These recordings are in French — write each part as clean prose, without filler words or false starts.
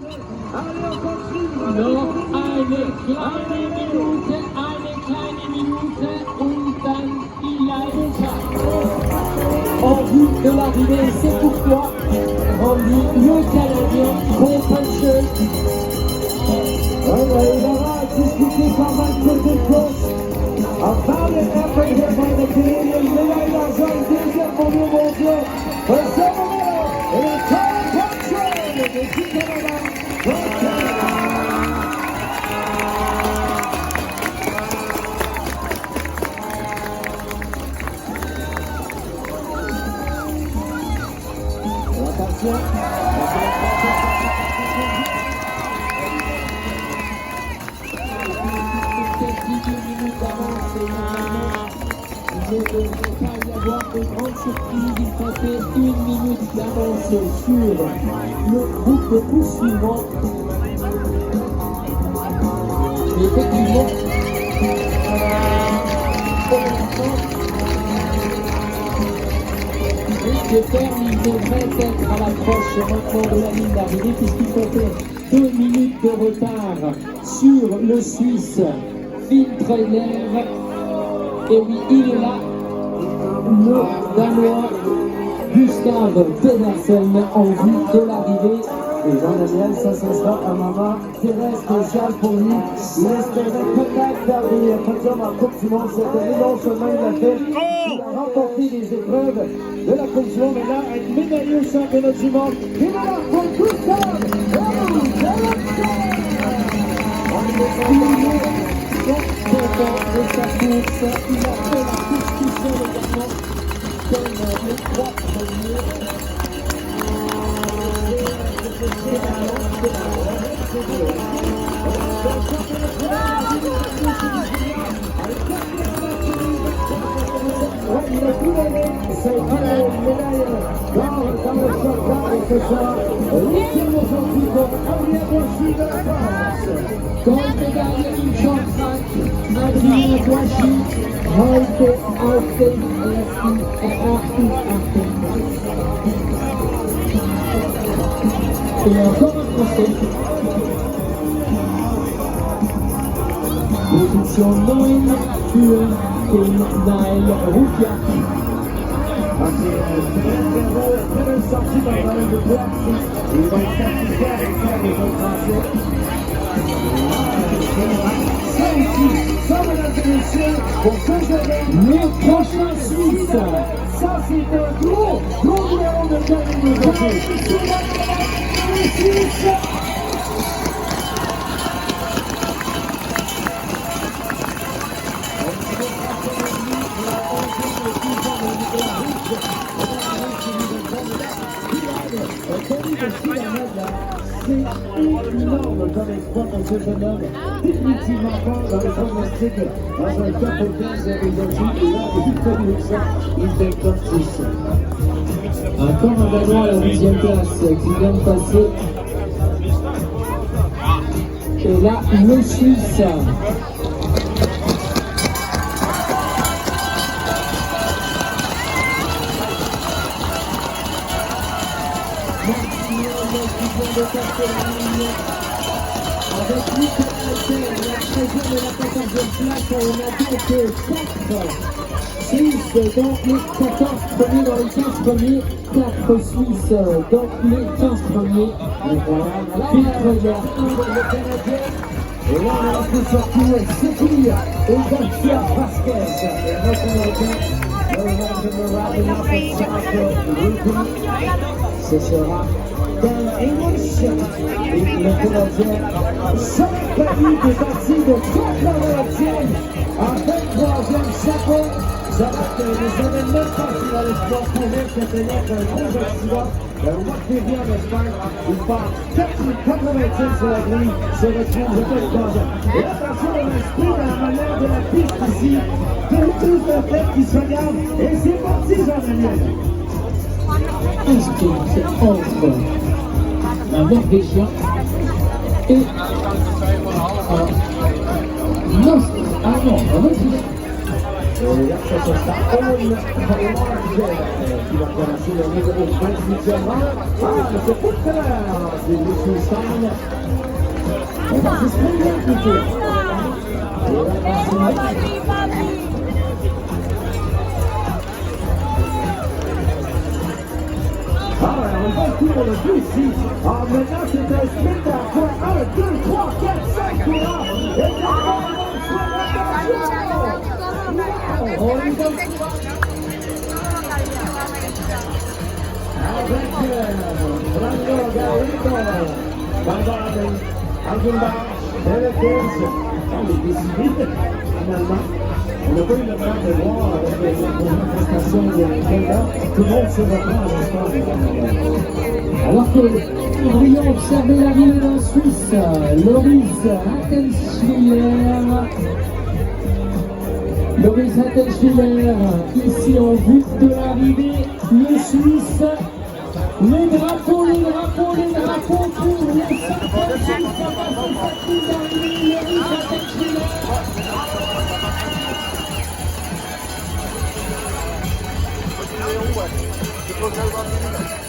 Noch eine kleine Minute und dann die Leidenschaft. En vue de l'arrivée, c'est pour toi, Randy, le Canadien, compulsion. Il aura disputé par Michael Delcourt. A valiant effort here by the Canadians. Médaille d'argent, deuxième mondial mondial. First overall, et le compulsion du Canada. Attention. Il ne devrait pas y avoir de grande surprise. Il comptait 1 minute d'avance sur le groupe poursuivant. Mais effectivement, pour l'instant, le terme, il devrait être à l'approche maintenant de la ligne d'arrivée puisqu'il comptait 2 minutes de retard sur le Suisse Finn Troelner. Et oui, il est là, le Danois Gustav Pedersen en vue de l'arrivée. Et Jean-Daniel, ça sera un moment très spécial pour lui. Il espérait peut-être faire des podiums en Coupe du Monde cette année. Non seulement il l'a fait, il a remporté les épreuves de la Coupe du Monde. Mais là, être médaillé au championnat du monde. Il est là pour Gustav Pedersen! Content de sa course, il a fait la course tout seul également, comme les 3 premiers. Il a tout donné, c'est une médaille dans le shotgun et c'est ça. L'ultime aujourd'hui pour Adrien Boissy de la France. Gold médaille in short track, Adrien Boissy, heute auf dem ersten Et encore un Français. Position 9 für den Nael Rukia. Très belle sortie dans le ballon de boîte. Il va être satisfait avec ça des autres Français. Ça aussi, ça mesdames et messieurs, pour ce jeune Le prochain Suisse. ça c'est un gros numéro de Canadien aujourd'hui. Le Suisse. C'est énorme comme exploit pour ce jeune homme. Définitivement pas dans les pronostics dans un top 15 aujourd'hui. Et là, il fait ça, il fait top 10. Encore un Danois à la 10e place qui vient de passer. Et là, le Suisse. Avec Nicolas Alter, la 13e et la 14e place, on a donc 4 Suisses, donc les 14 premiers dans les 15 premiers, 4 Suisses, donc les 15 premiers. Et voilà, Finn Troelner, Le Canadien. Et là, on a laissé sortir Séville et Garcia Vasquez. Et notre Américain, le wrapping up of soccer, ce sera Dan English. Et le Canadien, 5 paris de partie de 91e en 23e chapeau. Ça va que les événements partis dans l'espoir pourraient cette année être un gros accident. Marc Lévy en Espagne, il part 4,90 sur la grille, se retrouve peut-être dans. Et attention, on inscrit dans la manière de la piste ici. Tous de tête qui se regardent. Et c'est parti, Jean-Daniel. inscrit entre un Norvégien et un Australien. ce sera Owen Clark qui va commencer le numéro 28e. Ah, mais c'est tout à l'heure du Liechtenstein. On va se sprinter plutôt. Alors, on va pour le but ici. Alors, maintenant, c'est un sprint à point. 1, 2, 3, 4, 5 courants. Et avec Brando Garrido, Van Baden, Aguilar, Perez, on est décidé, finalement. On n'a pas eu le temps de voir avec les manifestations de Canada. Tout le monde se reprend à l'instant. Alors que nous pourrions observer l'arrivée d'un Suisse, Loris Hattenschwiller, ici en vue de l'arrivée, le Suisse. Les drapeaux pour le 5e Suisse, ça passe cette ligne d'arrivée, Loris Hattenschwiller.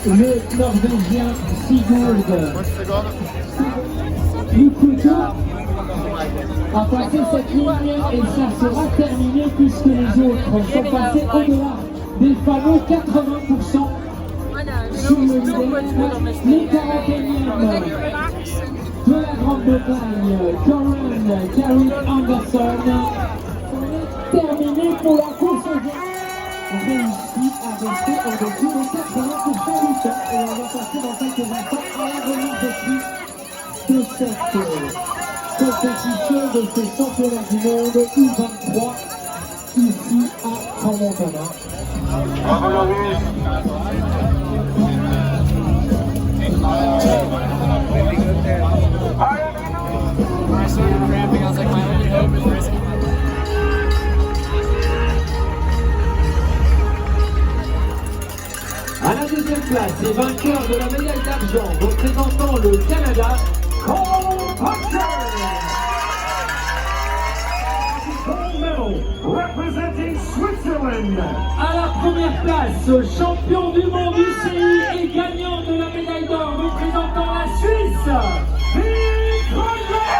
Le Norvégien Sigurd Lukuto a passé cette ligne et ça sera terminé puisque les autres sont passés au-delà des fameux 80% sur le leader. Les 41e de la Grande-Bretagne, Carrick Anderson, terminé pour la course au vert. Réussi à rester en dessous de 80% du temps. Et on va passer dans quelques instants à la remise de prix de cette compétition, de ce championnat du monde U23 ici à Crans-Montana. À la deuxième place, les vainqueurs de la médaille d'argent représentant le Canada, Cole Hunter. Representing Switzerland. À la première place, champion du monde UCI et gagnant de la médaille d'or représentant la Suisse, Philippe Grandler.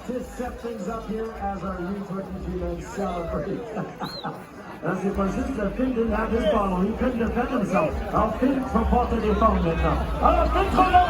To set things up here as our U23 men celebrate. C'est pas juste que Phil didn't have his bottle, he couldn't defend himself. Alors Phil va porter des formes maintenant. Alors, Phil Trollo,